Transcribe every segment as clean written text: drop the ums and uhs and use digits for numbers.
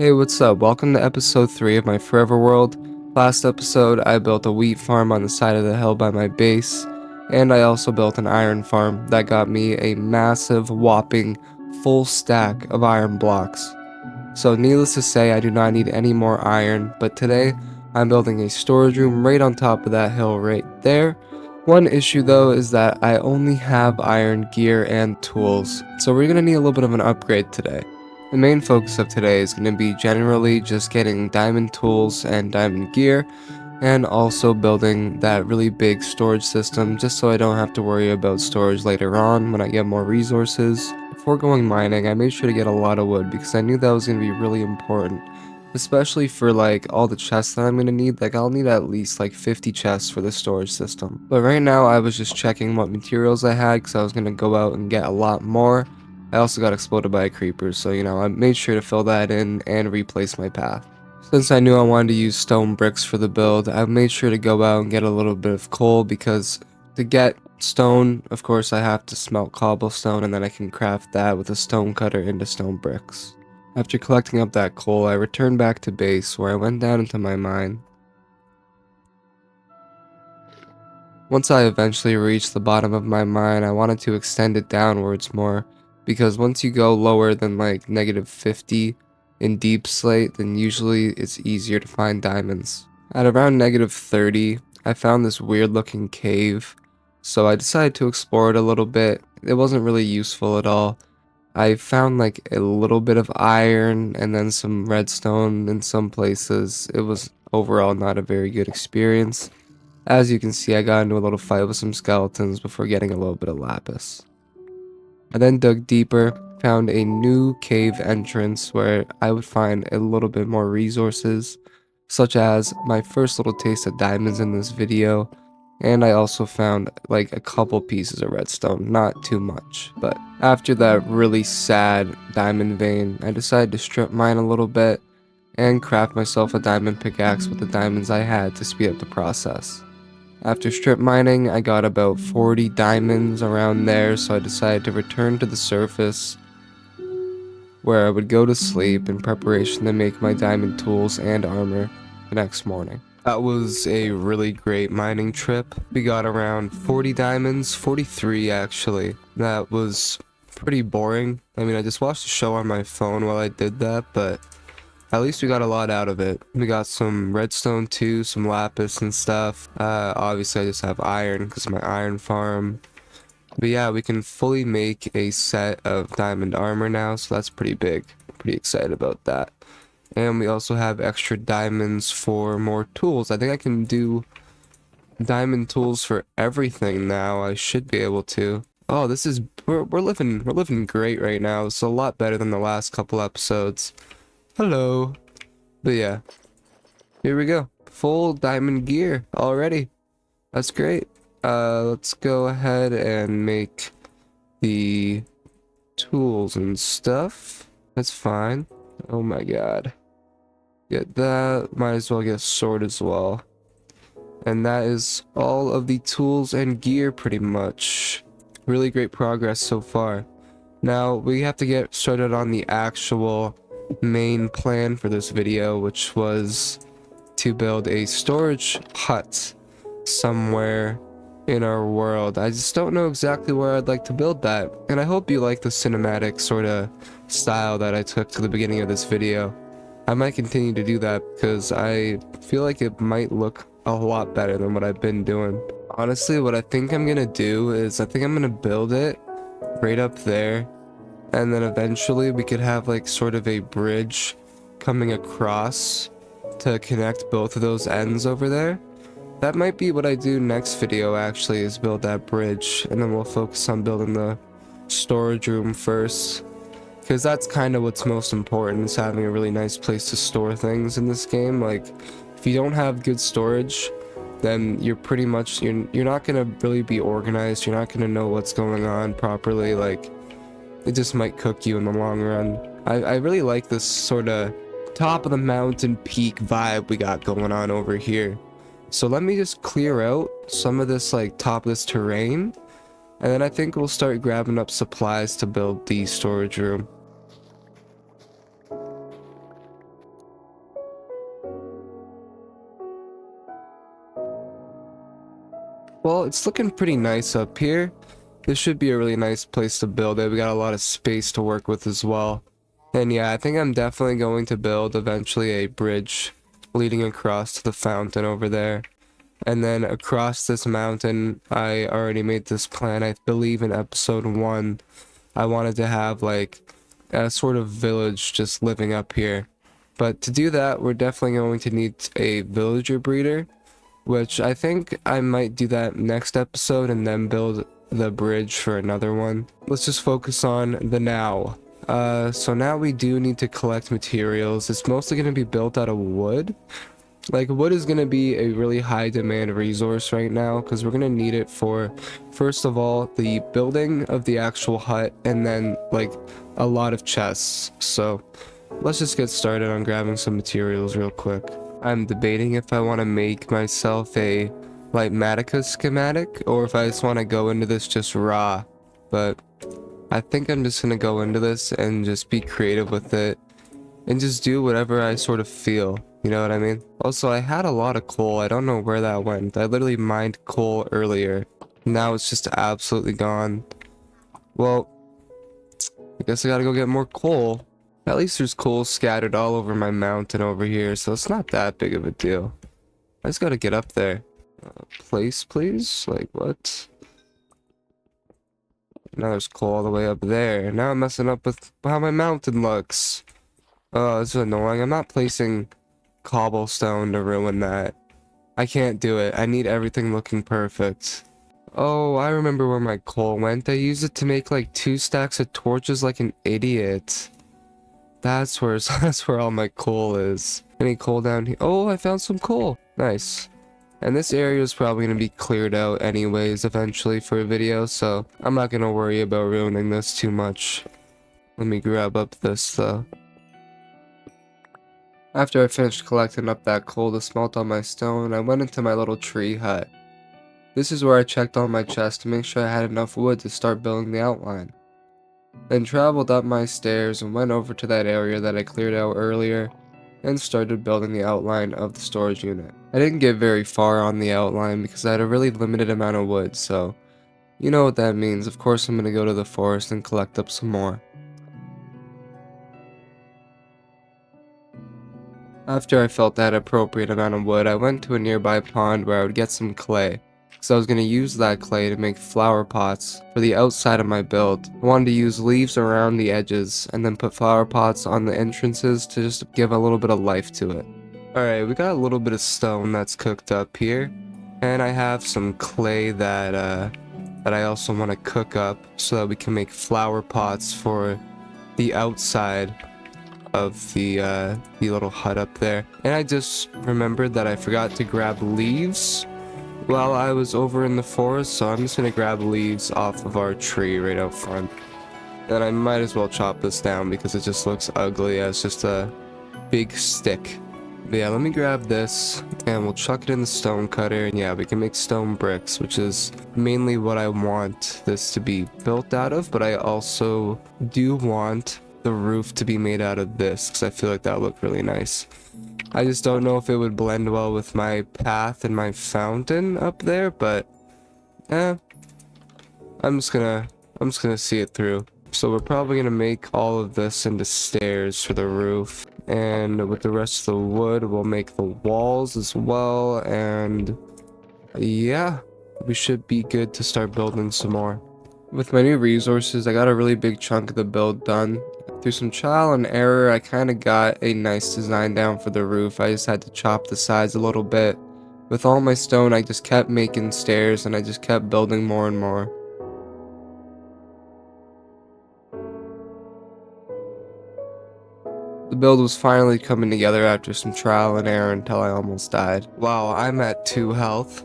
Hey, what's up? Welcome to episode 3 of my Forever World. Last episode, I built a wheat farm on the side of the hill by my base, and I also built an iron farm that got me a massive, whopping, full stack of iron blocks. So needless to say, I do not need any more iron, but today, I'm building a storage room right on top of that hill right there. One issue though is that I only have iron gear and tools, so we're gonna need a little bit of an upgrade today. The main focus of today is going to be generally just getting diamond tools and diamond gear, and also building that really big storage system just so I don't have to worry about storage later on when I get more resources. Before going mining, I made sure to get a lot of wood because I knew that was going to be really important, especially for like all the chests that I'm going to need. Like I'll need at least like 50 chests for the storage system. But right now I was just checking what materials I had because I was going to go out and get a lot more. I also got exploded by a creeper, so I made sure to fill that in and replace my path. Since I knew I wanted to use stone bricks for the build, I made sure to go out and get a little bit of coal because to get stone, of course I have to smelt cobblestone and then I can craft that with a stone cutter into stone bricks. After collecting up that coal, I returned back to base where I went down into my mine. Once I eventually reached the bottom of my mine, I wanted to extend it downwards more, because once you go lower than like -50 in deep slate, then usually it's easier to find diamonds. At around -30, I found this weird looking cave, so I decided to explore it a little bit. It wasn't really useful at all. I found like a little bit of iron and then some redstone in some places. It was overall not a very good experience. As you can see, I got into a little fight with some skeletons before getting a little bit of lapis. I then dug deeper, found a new cave entrance where I would find a little bit more resources, such as my first little taste of diamonds in this video, and I also found like a couple pieces of redstone, not too much. But after that really sad diamond vein, I decided to strip mine a little bit and craft myself a diamond pickaxe with the diamonds I had to speed up the process. After strip mining, I got about 40 diamonds around there, so I decided to return to the surface, where I would go to sleep in preparation to make my diamond tools and armor the next morning. That was a really great mining trip. We got around 40 diamonds, 43 actually. That was pretty boring. I mean, I just watched a show on my phone while I did that, but at least we got a lot out of it. We got some redstone too, some lapis and stuff. Obviously I just have iron because of my iron farm. But yeah, we can fully make a set of diamond armor now, so that's pretty big. Pretty excited about that. And we also have extra diamonds for more tools. I think I can do diamond tools for everything now. I should be able to. Oh, this is we're living great right now. It's a lot better than the last couple episodes. Hello. But yeah, here we go. Full diamond gear already. That's great. Let's go ahead and make the tools and stuff. That's fine. Oh my god. Get that. Might as well get a sword as well. And that is all of the tools and gear pretty much. Really great progress so far. Now we have to get started on the actual main plan for this video, which was to build a storage hut somewhere in our world. I just don't know exactly where I'd like to build that, and I hope you like the cinematic sort of style that I took to the beginning of this video. I might continue to do that because I feel like it might look a lot better than what I've been doing. Honestly, what I think I'm gonna do is I think I'm gonna build it right up there, and then eventually we could have like sort of a bridge coming across to connect both of those ends over there. That might be what I do next video actually, is build that bridge, and then we'll focus on building the storage room first, because that's kind of what's most important, is having a really nice place to store things in this game. Like if you don't have good storage, then you're pretty much you're not gonna really be organized. You're not gonna know what's going on properly. Like it just might cook you in the long run. I really like this sort of top of the mountain peak vibe we got going on over here. So let me just clear out some of this like top of this terrain, and then I think we'll start grabbing up supplies to build the storage room. overall, it's looking pretty nice up here. This should be a really nice place to build it. We got a lot of space to work with as well. And yeah, I think I'm definitely going to build eventually a bridge leading across to the fountain over there. And then across this mountain, I already made this plan, I believe in episode 1. I wanted to have like a sort of village just living up here. But to do that, we're definitely going to need a villager breeder, which I think I might do that next episode and then build the bridge for another one. Let's just focus on the now. So now we do need to collect materials. It's mostly going to be built out of wood. Like, wood is going to be a really high demand resource right now because we're going to need it for, first of all, the building of the actual hut and then like a lot of chests. So let's just get started on grabbing some materials real quick. I'm debating if I want to make myself a Matica schematic or if I just want to go into this just raw, but I think I'm just gonna go into this and just be creative with it and just do whatever I sort of feel, you know what I mean? Also, I had a lot of coal. I don't know where that went. I literally mined coal earlier. Now it's just absolutely gone. Well, I guess I gotta go get more coal. At least there's coal scattered all over my mountain over here, so it's not that big of a deal. I just gotta get up there. Place, please? Like, what? Now there's coal all the way up there. Now I'm messing up with how my mountain looks. Oh, this is annoying. I'm not placing cobblestone to ruin that. I can't do it. I need everything looking perfect. Oh, I remember where my coal went. I used it to make like 2 stacks of torches like an idiot. That's where that's where all my coal is. Any coal down here? Oh, I found some coal. Nice. And this area is probably going to be cleared out anyways eventually for a video, so I'm not going to worry about ruining this too much. Let me grab up this though. After I finished collecting up that coal to smelt on my stone, I went into my little tree hut. This is where I checked all my chests to make sure I had enough wood to start building the outline. Then traveled up my stairs and went over to that area that I cleared out earlier and started building the outline of the storage unit. I didn't get very far on the outline because I had a really limited amount of wood, so you know what that means. Of course I'm going to go to the forest and collect up some more. After I felt that appropriate amount of wood, I went to a nearby pond where I would get some clay, because I was going to use that clay to make flower pots for the outside of my build. I wanted to use leaves around the edges and then put flower pots on the entrances to just give a little bit of life to it. Alright, we got a little bit of stone that's cooked up here, and I have some clay that I also want to cook up so that we can make flower pots for the outside of the little hut up there. And I just remembered that I forgot to grab leaves while I was over in the forest, so I'm just gonna grab leaves off of our tree right out front. And I might as well chop this down because it just looks ugly as just a big stick. But yeah, let me grab this and we'll chuck it in the stone cutter, and yeah, we can make stone bricks, which is mainly what I want this to be built out of, but I also do want the roof to be made out of this because I feel like that would look really nice. I just don't know if it would blend well with my path and my fountain up there, but I'm just gonna see it through. So we're probably gonna make all of this into stairs for the roof, and with the rest of the wood we'll make the walls as well, and yeah, we should be good to start building some more. With my new resources, I got a really big chunk of the build done. Through some trial and error, I kind of got a nice design down for the roof. I just had to chop the sides a little bit. With all my stone, I just kept making stairs and I just kept building more and more. The build was finally coming together after some trial and error until I almost died. Wow, I'm at 2 health.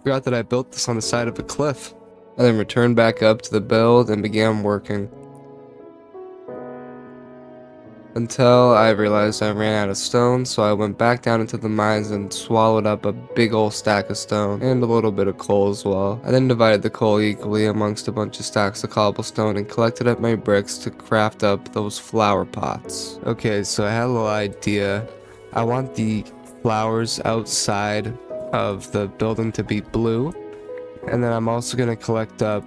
Forgot that I built this on the side of a cliff. I then returned back up to the build and began working. Until I realized I ran out of stone, so I went back down into the mines and swallowed up a big old stack of stone, and a little bit of coal as well. I then divided the coal equally amongst a bunch of stacks of cobblestone and collected up my bricks to craft up those flower pots. Okay, so I had a little idea. I want the flowers outside of the building to be blue, And then I'm also gonna collect up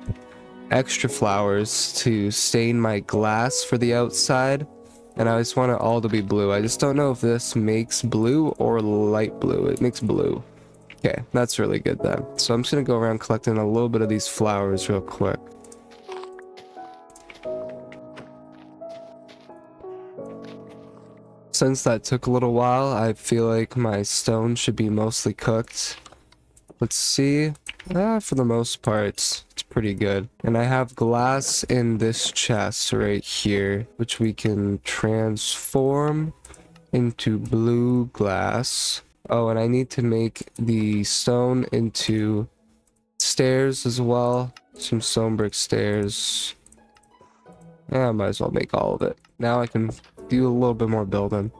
extra flowers to stain my glass for the outside. And I just want it all to be blue. I just don't know if this makes blue or light blue. It makes blue. Okay, that's really good then. So I'm just gonna go around collecting a little bit of these flowers real quick. Since that took a little while, I feel like my stone should be mostly cooked. Let's see. For the most part, it's pretty good. And I have glass in this chest right here, which we can transform into blue glass. Oh, and I need to make the stone into stairs as well. Some stone brick stairs. Yeah, I might as well make all of it. Now I can do a little bit more building.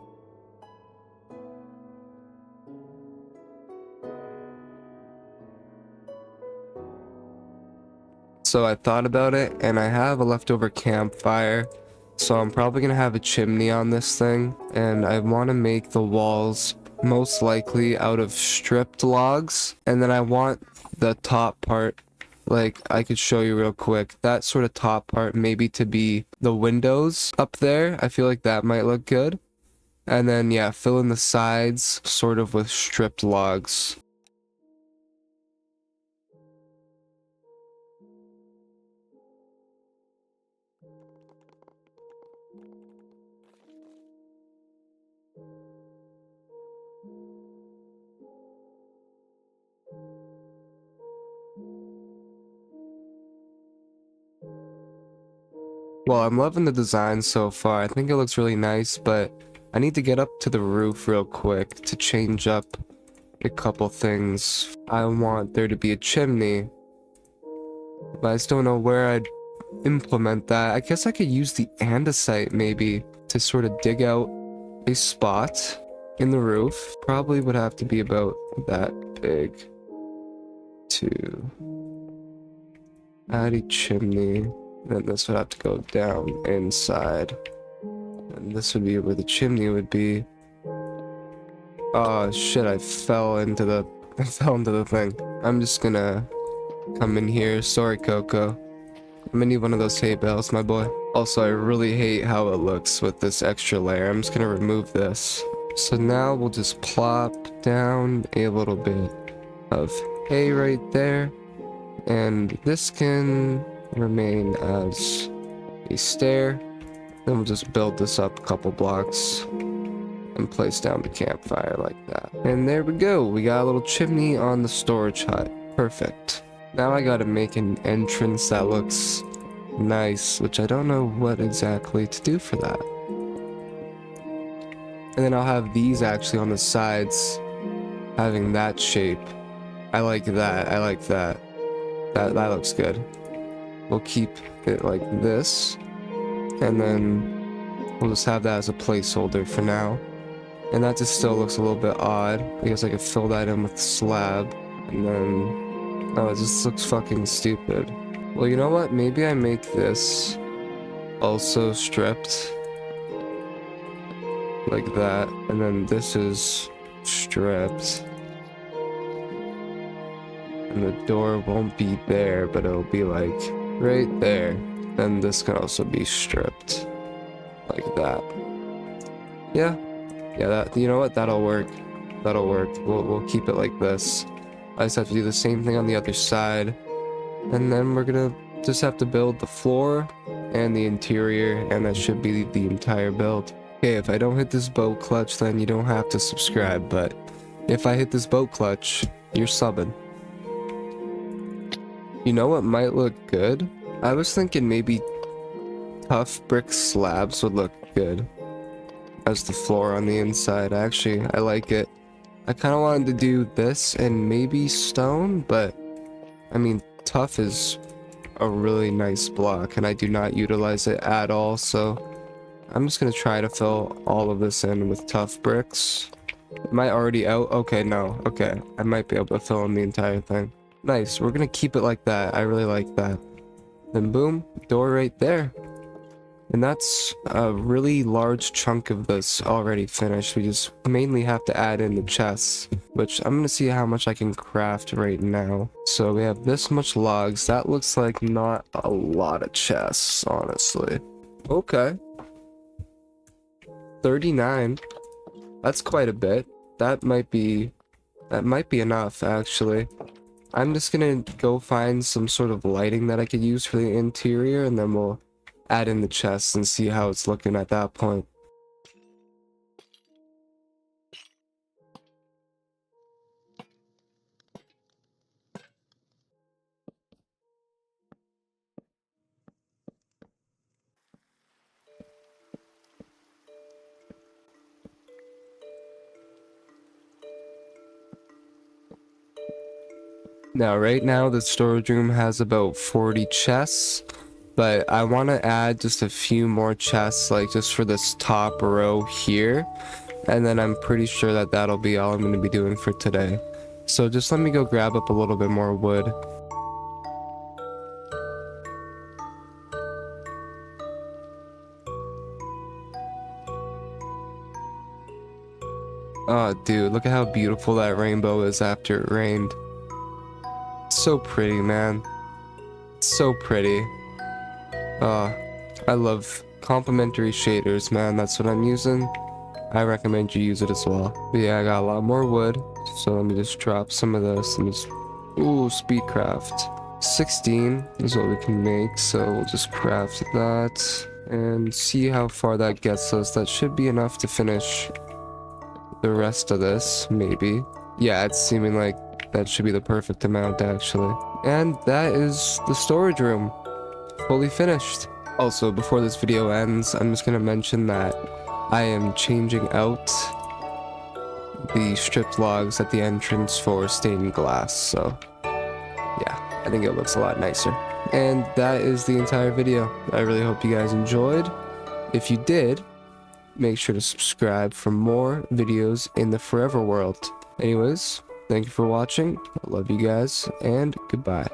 So I thought about it, and I have a leftover campfire. So I'm probably gonna have a chimney on this thing, and I want to make the walls most likely out of stripped logs. And then I want the top part, like I could show you real quick, that sort of top part maybe to be the windows up there. I feel like that might look good. And then yeah, fill in the sides sort of with stripped logs. Well, I'm loving the design so far. I think it looks really nice, but I need to get up to the roof real quick to change up a couple things. I want there to be a chimney, but I just don't know where I'd implement that. I guess I could use the andesite maybe to sort of dig out a spot in the roof. Probably would have to be about that big to add a chimney. Then this would have to go down inside. And this would be where the chimney would be. Oh shit, I fell into the thing. I'm just gonna come in here. Sorry, Coco. I'm gonna need one of those hay bales, my boy. Also, I really hate how it looks with this extra layer. I'm just gonna remove this. So now we'll just plop down a little bit of hay right there. And this can remain as a stair. Then we'll just build this up a couple blocks and place down the campfire like that. And there we go. We got a little chimney on the storage hut. Perfect. Now I gotta make an entrance that looks nice, which I don't know what exactly to do for that. And then I'll have these actually on the sides, having that shape. I like that. I like that. That looks good. We'll keep it like this, and then we'll just have that as a placeholder for now. And that just still looks a little bit odd because I could fill that in with slab, and then oh, it just looks fucking stupid. Well, you know what? Maybe I make this also stripped like that, and then this is stripped. And the door won't be there, but it'll be like right there. Then this can also be stripped like that. Yeah, that, you know what, that'll work. We'll keep it like this. I just have to do the same thing on the other side, and then we're gonna just have to build the floor and the interior, and that should be the entire build. Okay, if I don't hit this boat clutch, then you don't have to subscribe, but if I hit this boat clutch, you're subbing. You know what might look good? I was thinking maybe tough brick slabs would look good as the floor on the inside. Actually, I like it. I kind of wanted to do this and maybe stone, but I mean, tough is a really nice block and I do not utilize it at all, so I'm just gonna try to fill all of this in with tough bricks. Am I already out? Okay, no. Okay, I might be able to fill in the entire thing. Nice, we're gonna keep it like that. I really like that. Then boom, door right there. And that's a really large chunk of this already finished. We just mainly have to add in the chests, which I'm gonna see how much I can craft right now. So we have this much logs. That looks like not a lot of chests, honestly. Okay. 39. That's quite a bit. That might be enough, actually. I'm just gonna go find some sort of lighting that I could use for the interior, and then we'll add in the chests and see how it's looking at that point. Now, right now, the storage room has about 40 chests, but I want to add just a few more chests, like just for this top row here, and then I'm pretty sure that that'll be all I'm going to be doing for today. So just let me go grab up a little bit more wood. Oh, dude, look at how beautiful that rainbow is after it rained. It's so pretty, man. It's so pretty. I love complementary shaders, man. That's what I'm using. I recommend you use it as well. But yeah, I got a lot more wood. So let me just drop some of this and just... Ooh, speedcraft. 16 is what we can make, so we'll just craft that. And see how far that gets us. That should be enough to finish the rest of this, maybe. Yeah, it's seeming like that should be the perfect amount, actually. And that is the storage room. Fully finished. Also, before this video ends, I'm just gonna mention that I am changing out the stripped logs at the entrance for stained glass, so yeah, I think it looks a lot nicer. And that is the entire video. I really hope you guys enjoyed. If you did, make sure to subscribe for more videos in the forever world. Anyways, thank you for watching. I love you guys, and goodbye.